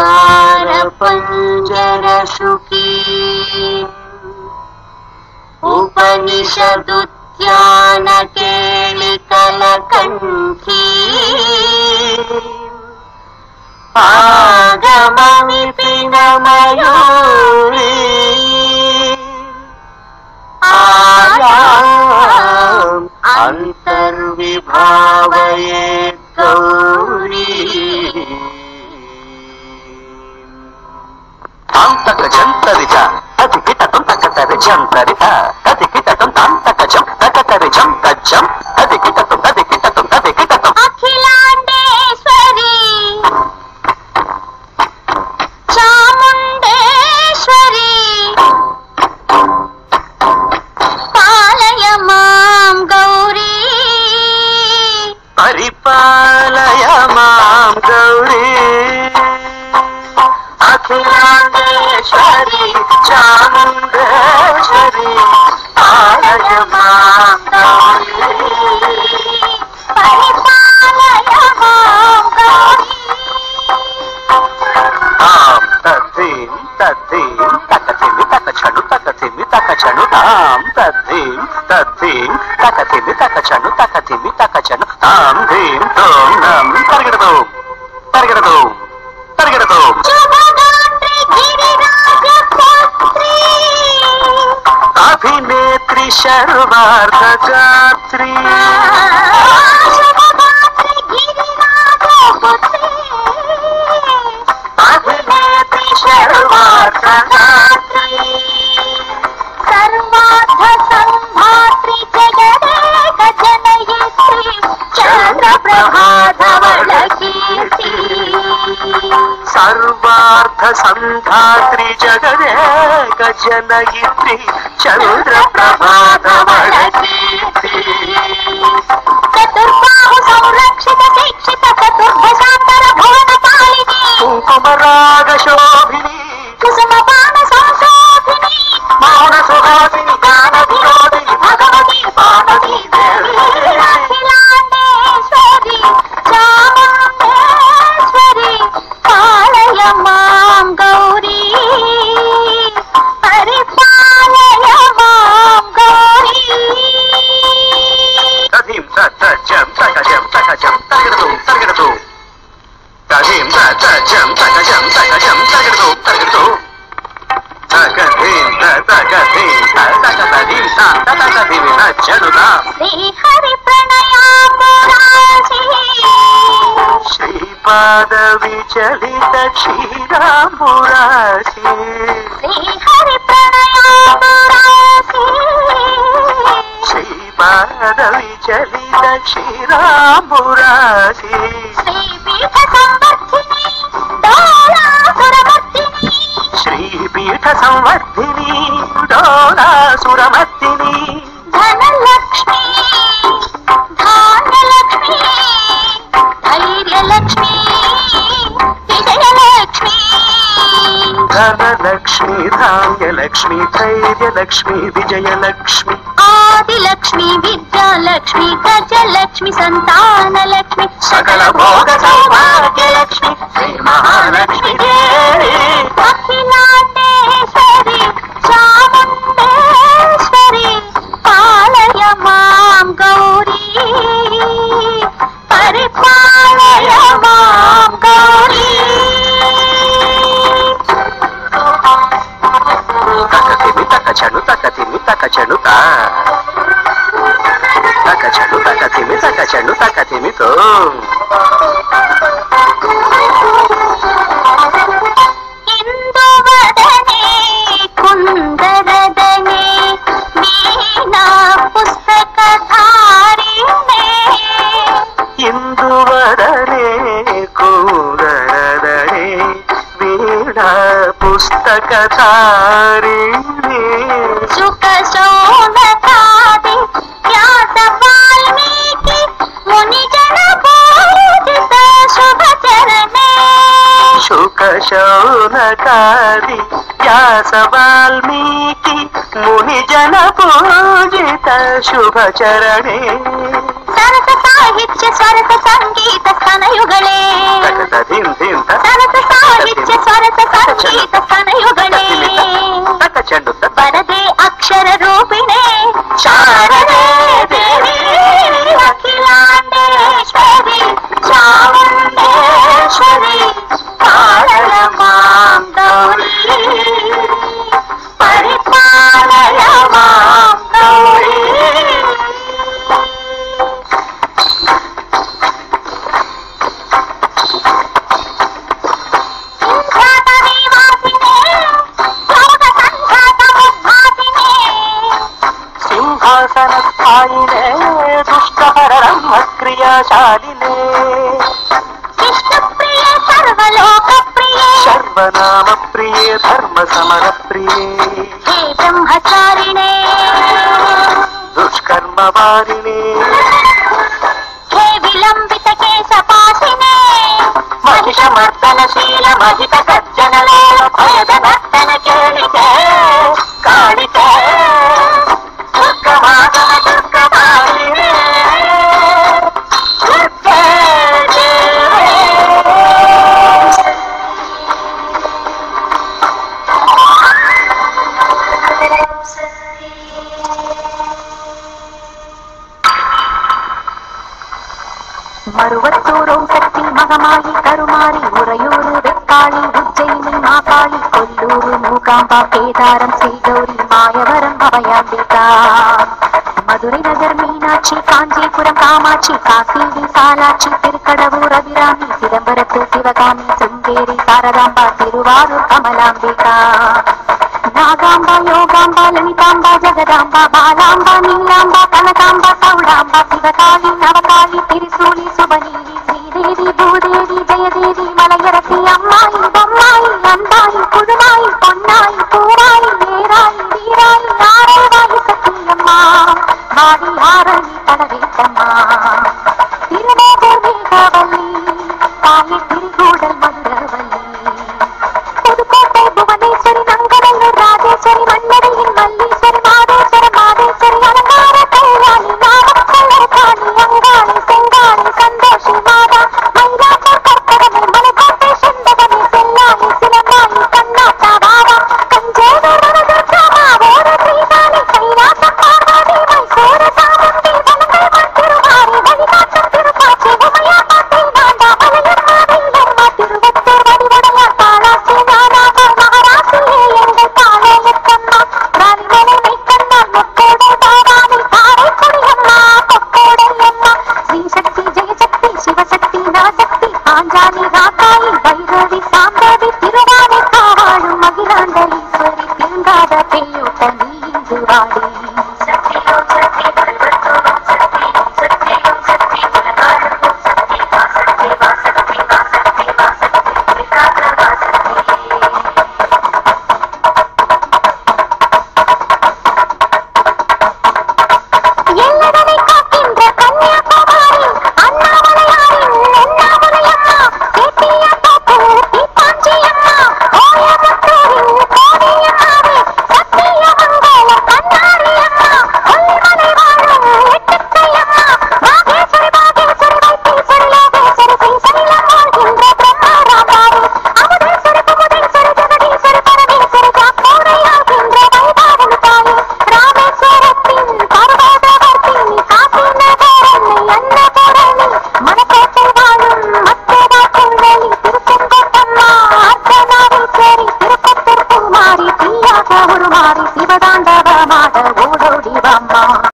ओंकार पंजर शुकी उपनिषदुद्यान केलिकलकंठी आगम विपिन मयूरी आयाम अंतर्विभावये गौरी जंतरिज अधिकितम तकतरि जंतरित अधिकितम तांतकजम तकतरि जम कज्जम अधिकितम अखिलांडेश्वरी चामुंडेश्वरी पालय मां गौरी परिपालय मां गौरी अखिलांडेश्वरी चामुंडेश्वरी पालय मां गौरी परिपालय मां गौरी ताम तद्धीम तकथिमि तकछनु ताम तद्धीम तकथिमि तकछनु ताम धीम तोम नम तरगड़दो अभिनेत्री शर्वार्थ गात्री अभिनेत्री शर्वार्थ गात्री सर्वार्थ संधात्री जगदेक जनयित्री चंद्रप्रभाधवल कीर्ति सर्वार्थ संधात्री जगदेक जनयित्री चंद्रप्रभाधवल कीर्ति चतुर्बाहु संरक्षित शिक्षित चतुर्भुजांतर भुवन पालिनी कुंकुमराग शोभिनी कुसुमपान संशोभिनी मौन सुहासिनी ज्ञान विरोधिनी भगवती पार्वती देवी अखिलांडेश्वरी चामुंडेश्वरी पालय मां गौरी परिपालय मां गौरी तधीम तजम तकजम तरगड़दो तधीम तजम तकजम तरगड़दो तकधीम तकधीम तकधीम नचनुदा श्री हरि प्रणयामुरासी श्रीपाद विचलित क्षीरामुरासी श्री हरि प्रणयामुरासी श्रीपाद विचलित क्षीरामुरासी श्रीपीठ संवर्धिनी डोलासुरमर्दिनी श्रीपीठ संवर्धिनी डोलासुरमर्दिनी धनलक्ष्मी धान्यलक्ष्मी धैर्यलक्ष्मी विजयलक्ष्मी धनलक्ष्मी धान्यलक्ष्मी धैर्यलक्ष्मी विजयलक्ष्मी आदिलक्ष्मी विद्यालक्ष्मी गजलक्ष्मी संतानलक्ष्मी सकल भोग सौभाग्यलक्ष्मी श्री महालक्ष्मी देवी अखिलांडेश्वरी चामुंडेश्वरी पालय मां गौरी परिपालय मां गौरी तकथिमि तकछनु तकथिमि तो इंदुवदने कुंदरदने वीणा पुस्तकधारिणे इंदुवदने कुंदरदने वीणा पुस्तकधारिणे सुख शोणकादि व्यास वाल्मीकि मुनिजन पूजित शुभ चरणे शुक शौनकादि व्यास वाल्मीकि मुनिजन पूजित शुभ चरणे सरस साहित्य स्वरस संगीत स्तनयुगले तकधीम सरस साहित्य ಸಂಗೀತ ಸ್ತನಯುಗಳೇ ಚೆಂಡು ಬರದೆ ಅಕ್ಷರ ರೂಪಿಣೆ ಶಾರದೆ ದೇವಿ ಅಖಿಲಾಂಡೇಶ್ವರಿ ಚಾಮುಂಡೇಶ್ವರಿ ಕಾಳರ ಮಾಂ ಗೌರಿ ಪರಿಪಾಲಯ ಮಾಂ ಗೌರಿ ಸಿಂಹಾಸನಸ್ಥಾಯಿನೇ ದುಷ್ಟಹರಮ್ಮ ಕ್ರಿಯಾಶಾಲಿನೇ ಕೃಷ್ಣಪ್ರಿಯೆ ಸರ್ವಲೋಕಪ್ರಿಯೆ ಸರ್ವನಾಮ ಪ್ರಿಯೆ ಧರ್ಮ ಸಮರ ಪ್ರಿಯೆ ಹೇ ಬ್ರಹ್ಮಚಾರಿಣೇ ದುಷ್ಕರ್ಮ ವಾರಿಣೆ ಹೇ ವಿಲಂಬಿತ ಕೇಶಪಾಸಿನೇ ಮಹಿಷ ಮರ್ದನಶೀಲ ಮಹಿತ ಸಜ್ಜನಲೋಲ ಭಯದ ನರ್ತನ ಕೇಳಿಕೆ ಕಾಣಿಕೆ ದುರ್ಗಮಾಗಮ ದುರ್ಗಮಾಲಿನೇ ದುರ್ಗೆ மறுவத்தூரோம் சக்தி மகமாயி கருமாரி உறையூரு வெக்காளி உஜ்ஜயினி மாகாளி கொல்லூரு மூகாம்பா கேதாரம் ஸ்ரீகௌரி மாயவரம் அபயாம்பிகா மதுரை நகர் மீனாட்சி காஞ்சிபுரம் காமாட்சி காசி விசாலாட்சி திருக்கடவூர் அபிராமி சிதம்பரத்து சிவகாமி சுந்தேரி சாரதாம்பா திருவாரூர் கமலாம்பிகா நாகாம்பா யோகாம்பா லலிதாம்பா ஜெகதாம்பா பாலாம்பா நீலாம்பா கனகாம்பா சௌடாம்பா சிவகாளி நவகாளி திரிசூலி சுபநீலி ஸ்ரீதேவி பூதேவி ஜெயதேவி மலையரசி அம்மாயி பொம்மாயி அன்பாயி புதுமாயி பொன்னாயி பூவாயி நேராயி வீராயி ஆரவாயி சத்தியம்மா மாடி ஆரணி பலவேட்டம்மா திருமேகர் மேகவல்லி தாயி திரிகூடல் மதுரவல்லி புதுக்கோட்டை புவனேஸ்வரி நங்கநல்லூர் ராஜேஸ்வரி மன்னரையின் மல்லீஸ்வரி மாதேஸ்வர மாதேஸ்வரி அலங்கார கல்யாணி நாமக்கல்லர் காணி அங்காளி செங்காளி சந்தோஷி மாதா மயிலாப்பூர் கற்பகமே மலைக்கோட்டை செண்பகமே செல்லாயி சிலம்பாயி கண்ணாத்தா பாவா கஞ்சேவர் வனதுர்காமா ஓர ஸ்ரீகாளி கைலாச பார்வதி மைசூர சாமுண்டி வனங்கள் திருமாரி வழிகாட்டும் திருப்பாச்சி உமையா பாட்டி நாண்டா மலையம்மா வெள்ளம்மா திருவத்தூர் வடிவடையா காளாசி நானாக மகாராசியே எங்கள் காளையத்தம்மா ராணிமலை மைக்கண்ணால் முக்கோடை பாவாமி தாரை கொடியம்மா பொக்கோடையம்மா ஸ்ரீசக்தி ஜெயசக்தி சிவசக்தி நாசக்தி பாஞ்சாலி ராக்காயி வைரவி சாம்பவி திருவானை காவாழும் மகிழாண்டலீஸ்வரி திருங்காத பெய்யூட்ட நீ இங்கு வாடி சக்தியோம் சக்தி பரிவர்த்தோம் சக்தியோம் சக்தியோம் சக்தி உலகாடும் சக்தி வாசக்தி வாசக்தி வாசக்தி வாசக்தி விகார வாசக்தி எல்லதனை காக்கின்ற கன்னியாகுமாரி அண்ணாமலையாரின் எண்ணாமலையம்மா கேட்டிய தோப்பு தீப்பாஞ்சியம்மா ஓயமுத்தூரின் கோடியம்மாவே சத்தியமங்கல கண்ணாரியம்மா கொல்லிமலை வாழும் எட்டுக்கையம்மா மாகேஸ்வரி பாகேஸ்வரி வைத்தீஸ்வரி லோகேஸ்வரி ஸ்ரீசைலம் வாழ்கின்ற பிரம்மாராமாரி அமுதேஸ்வரி குமுதேஸ்வரி ஜெகதீஸ்வரி பரமேஸ்வரி ஜாப்போரையாகின்ற வைபாவம் தாயே ராமேஸ்வரத்தின் பர்வதவர்த்தினி காசி நகரன்னை அன்னபூரணி மணக்கோட்டை வாழும் மத்தேவா குண்டலி திருச்செங்கோட்டம்மா அர்த்தநாரீஸ்வரி திருப்பத்தூர் பூமாரி தீயாக உருமாறி சிவதாண்டவமாக ஓடோடி வாம்மா